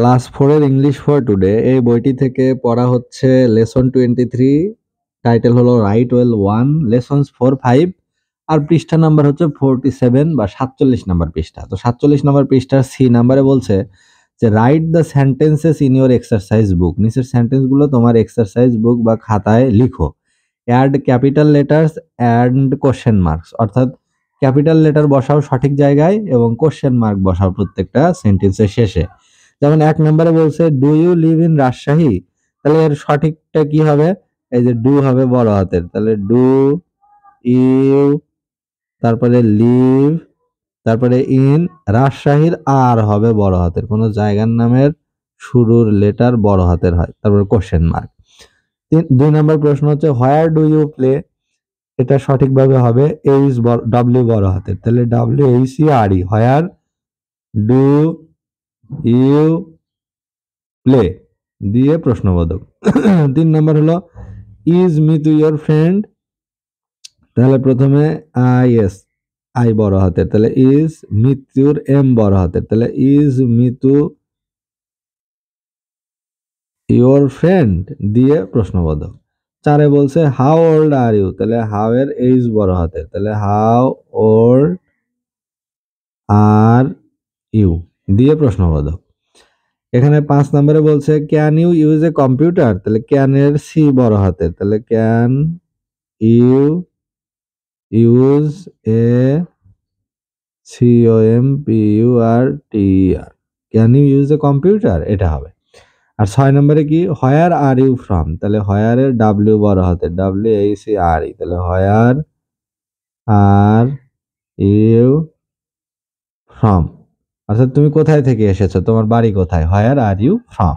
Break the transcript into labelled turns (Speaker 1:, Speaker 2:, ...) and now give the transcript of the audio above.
Speaker 1: Class 4 এর English for today এই বইটি থেকে পড়া হচ্ছে লেসন 23, টাইটেল হলো রাইট ওয়েল 1, লেসনস 4, 5 আর পৃষ্ঠা নাম্বার হচ্ছে 47 বা 47 নাম্বার পৃষ্ঠা। তো 47 নাম্বার পৃষ্ঠার সি নাম্বারে বলছে যে write the sentences in your exercise book, নিচের সেন্টেন্সগুলো তোমার এক্সারসাইজ বুক বা খাতায় লিখো। Add capital letters and question marks, অর্থাৎ ক্যাপিটাল লেটার বসাও সঠিক জায়গায় এবং কোশ্চেন মার্ক বসাও প্রত্যেকটা সেন্টেন্সের শেষে। যেমন 1 নম্বরে বলছে do you live in Rajshahi, তাহলে এর সঠিকটা কি হবে? এই যে ডু হবে বড় হাতের, তাহলে ডু ইউ, তারপরে লিভ, তারপরে ইন রাজশাহীর আর হবে বড় হাতের, কোনো জায়গার নামের শুরুর লেটার বড় হাতের হয়, তারপরে কোশ্চেন মার্ক। 2 নম্বর প্রশ্ন হচ্ছে হোয়ার ডু ইউ প্লে, এটা সঠিকভাবে হবে এইচ ডব্লিউ বড় হাতের, তাহলে W H E R E, where do you play দিয়ে প্রশ্নবোধক। 3 নম্বর হলো ইজ মিতু ইয়োর ফ্রেন্ড, তাহলে প্রথমে আই আই বড় হাতের, তাহলে ইজ মিতুর এম বড় হাতের, তাহলে ইজ মিতু ইয়োর ফ্রেন্ড দিয়ে প্রশ্নবোধক। 4 বলছে হাউ ওল্ড আর ইউ, তাহলে হাউ এর এইজ বড় হাতের, তাহলে হাউ ওল্ড আর ইউ দিয়ে প্রশ্নবোধক। এখানে 5 নম্বরে বলছে can you use a computer, তাহলে ক্যান এর সি বড় হাতের, তাহলে can you use a COMPUTER, can you use a computer, এটা হবে। আর 6 নম্বরে কি হোয়ার আর ইউ ফ্রম, তাহলে হোয়ার এর ডাব্লিউ বড় হাতের, WHERE, তাহলে হোয়ার আর ইউ ফ্রম, অর্থাৎ তুমি কোথায় থেকে এসেছো, তোমার বাড়ি কোথায়, হোয়ার আর ইউ ফ্রম।